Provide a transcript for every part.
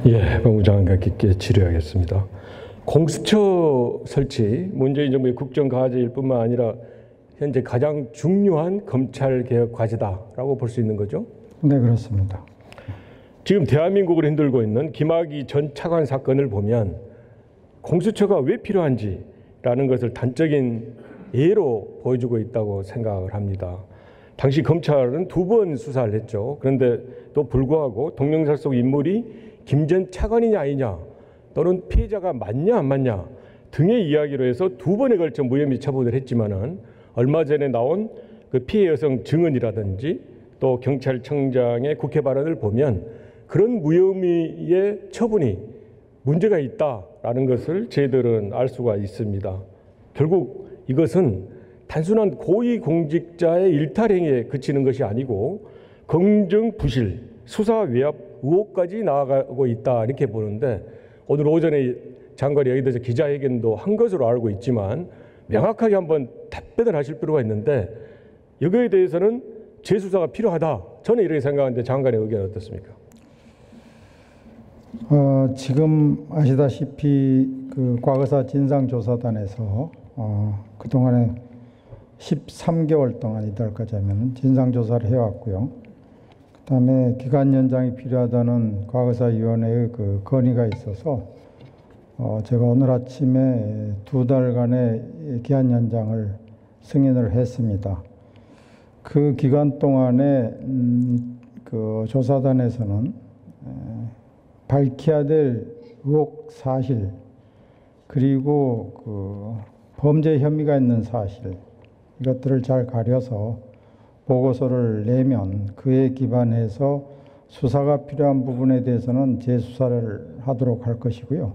예, 법무부 장관과 깊게 질의하겠습니다. 공수처 설치, 문재인 정부의 국정과제일 뿐만 아니라 현재 가장 중요한 검찰개혁 과제다라고 볼 수 있는 거죠? 네, 그렇습니다. 지금 대한민국을 흔들고 있는 김학의 전 차관 사건을 보면 공수처가 왜 필요한지라는 것을 단적인 예로 보여주고 있다고 생각을 합니다. 당시 검찰은 2번 수사를 했죠. 그런데 또 불구하고 동영상 속 인물이 김 전 차관이냐 아니냐 또는 피해자가 맞냐 안 맞냐 등의 이야기로 해서 2번에 걸쳐 무혐의 처분을 했지만은 얼마 전에 나온 그 피해 여성 증언이라든지 또 경찰청장의 국회 발언을 보면 그런 무혐의의 처분이 문제가 있다라는 것을 저희들은 알 수가 있습니다. 결국 이것은 단순한 고위공직자의 일탈행위에 그치는 것이 아니고 검증 부실, 수사 외압 의혹까지 나아가고 있다 이렇게 보는데 오늘 오전에 장관이 여기 대해서 기자회견도 한 것으로 알고 있지만 명확하게 한번 답변을 하실 필요가 있는데 여기에 대해서는 재수사가 필요하다. 저는 이렇게 생각하는데 장관의 의견은 어떻습니까? 지금 아시다시피 그 과거사 진상조사단에서 그동안에 13개월 동안 이달까지 하면 진상조사를 해왔고요. 그다음에 기간 연장이 필요하다는 과거사위원회의 그 건의가 있어서 제가 오늘 아침에 2달간의 기한 연장을 승인을 했습니다. 그 기간 동안에 그 조사단에서는 밝혀야 될 의혹 사실 그리고 그 범죄 혐의가 있는 사실 이것들을 잘 가려서 보고서를 내면 그에 기반해서 수사가 필요한 부분에 대해서는 재수사를 하도록 할 것이고요.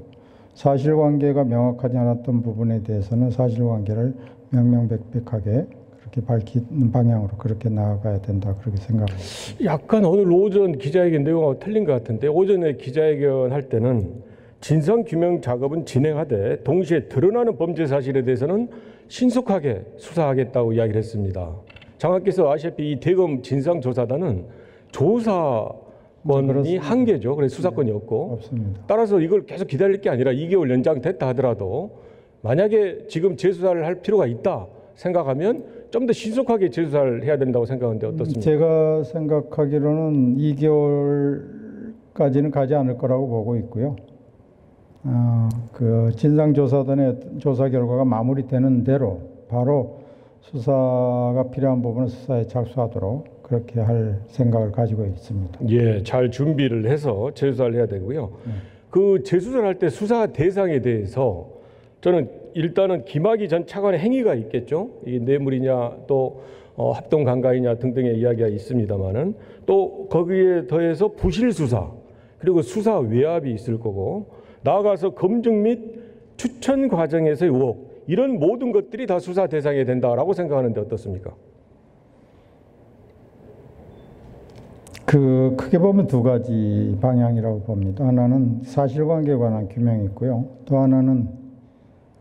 사실관계가 명확하지 않았던 부분에 대해서는 사실관계를 명명백백하게 그렇게 밝히는 방향으로 그렇게 나아가야 된다 그렇게 생각합니다. 약간 오늘 오전 기자회견 내용하고 틀린 것 같은데 오전에 기자회견 할 때는 진상규명 작업은 진행하되 동시에 드러나는 범죄 사실에 대해서는 신속하게 수사하겠다고 이야기를 했습니다. 장관께서 아시다시피 이 대검 진상조사단은 조사권이 한계죠. 그래서 수사권이 없고 없습니다. 따라서 이걸 계속 기다릴 게 아니라 2개월 연장됐다 하더라도 만약에 지금 재수사를 할 필요가 있다 생각하면 좀 더 신속하게 재수사를 해야 된다고 생각하는데 어떻습니까? 제가 생각하기로는 2개월까지는 가지 않을 거라고 보고 있고요. 그 진상조사단의 조사 결과가 마무리되는 대로 바로 수사가 필요한 부분은 수사에 착수하도록 그렇게 할 생각을 가지고 있습니다. 예, 잘 준비를 해서 재수사를 해야 되고요. 그 재수사를 할 때 수사 대상에 대해서 저는 일단은 김학의 전 차관의 행위가 있겠죠. 이게 뇌물이냐 또 합동 강간이냐 등등의 이야기가 있습니다만은 또 거기에 더해서 부실 수사 그리고 수사 외압이 있을 거고 나아가서 검증 및 추천 과정에서의 의혹 이런 모든 것들이 다 수사 대상이 된다라고 생각하는데 어떻습니까? 그 크게 보면 2가지 방향이라고 봅니다. 하나는 사실관계에 관한 규명이 있고요. 또 하나는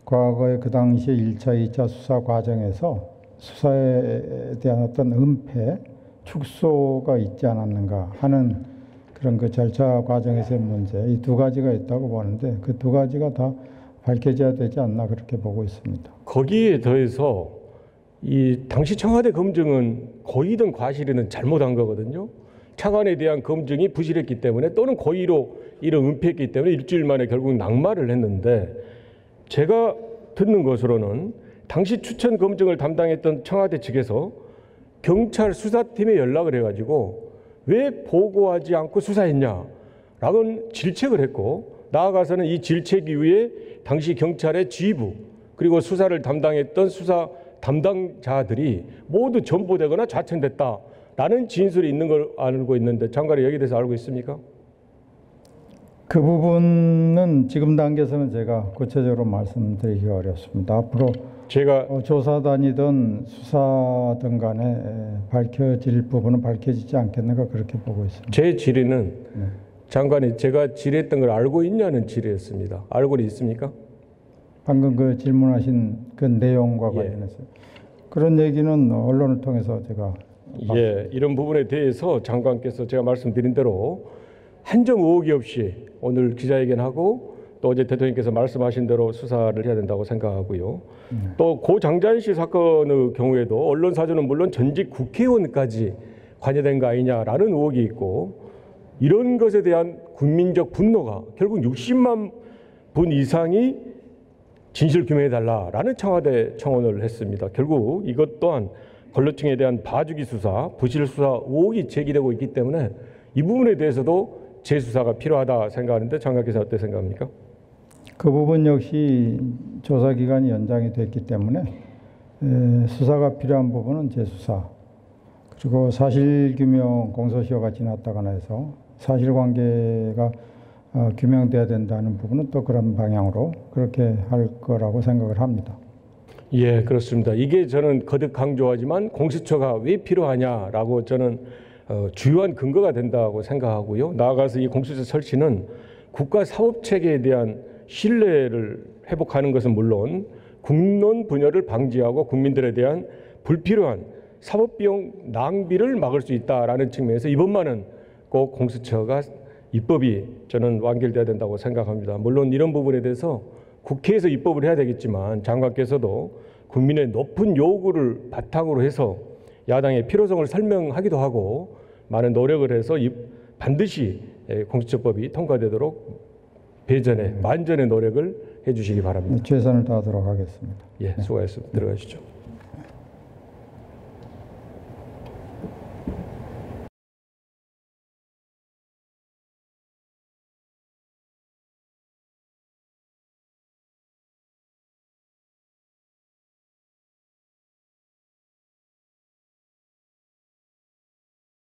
과거에 그 당시에 1차, 2차 수사 과정에서 수사에 대한 어떤 은폐, 축소가 있지 않았는가 하는 그런 그 절차 과정에서의 문제, 이 2가지가 있다고 보는데 그 2가지가 다 밝혀져야 되지 않나 그렇게 보고 있습니다. 거기에 더해서 이 당시 청와대 검증은 고의든 과실이든 잘못한 거거든요. 차관에 대한 검증이 부실했기 때문에 또는 고의로 이런 은폐했기 때문에 일주일 만에 결국 낙마를 했는데 제가 듣는 것으로는 당시 추천 검증을 담당했던 청와대 측에서 경찰 수사팀에 연락을 해가지고 왜 보고하지 않고 수사했냐라고 질책을 했고 나아가서는 이 질책 이후에 당시 경찰의 지휘부 그리고 수사를 담당했던 수사 담당자들이 모두 전보되거나 좌천됐다라는 진술이 있는 걸 알고 있는데 장관이 여기에 대해서 알고 있습니까? 그 부분은 지금 단계에서는 제가 구체적으로 말씀드리기 어렵습니다. 앞으로 제가 조사단이든 수사든 간에 밝혀질 부분은 밝혀지지 않겠는가 그렇게 보고 있습니다. 제 질의는 장관이 제가 질의했던 걸 알고 있냐는 질의였습니다. 알고는 있습니까? 방금 그 질문하신 그 내용과 관련해서 그런 얘기는 언론을 통해서 제가 이런 부분에 대해서 장관께서 제가 말씀드린 대로 한 점 의혹이 없이 오늘 기자회견하고 또 어제 대통령께서 말씀하신 대로 수사를 해야 된다고 생각하고요. 또 고 장자연 씨 사건의 경우에도 언론사주는 물론 전직 국회의원까지 관여된 거 아니냐라는 의혹이 있고, 이런 것에 대한 국민적 분노가 결국 60만 분 이상이 진실 규명해달라라는 청와대 청원을 했습니다. 결국 이것 또한 권력층에 대한 봐주기 수사, 부실 수사 의혹이 제기되고 있기 때문에 이 부분에 대해서도 재수사가 필요하다 생각하는데, 장관께서 어떻게 생각합니까? 그 부분 역시 조사 기간이 연장이 됐기 때문에 수사가 필요한 부분은 재수사, 그리고 사실규명 공소시효가 지났다거나 해서 사실관계가 규명돼야 된다는 부분은 또 그런 방향으로 그렇게 할 거라고 생각을 합니다. 예, 그렇습니다. 이게 저는 거듭 강조하지만 공수처가 왜 필요하냐라고 저는 주요한 근거가 된다고 생각하고요. 나아가서 이 공수처 설치는 국가 사법 체계에 대한 신뢰를 회복하는 것은 물론 국론 분열을 방지하고 국민들에 대한 불필요한 사법 비용 낭비를 막을 수 있다라는 측면에서 이번만은 꼭 공수처가 입법이 저는 완결돼야 된다고 생각합니다. 물론 이런 부분에 대해서 국회에서 입법을 해야 되겠지만 장관께서도 국민의 높은 요구를 바탕으로 해서 야당의 필요성을 설명하기도 하고 많은 노력을 해서 반드시 공수처법이 통과되도록 배전의 만전의 노력을 해주시기 바랍니다. 최선을 다하도록 하겠습니다. 예, 수고하셨습니다. 들어가시죠.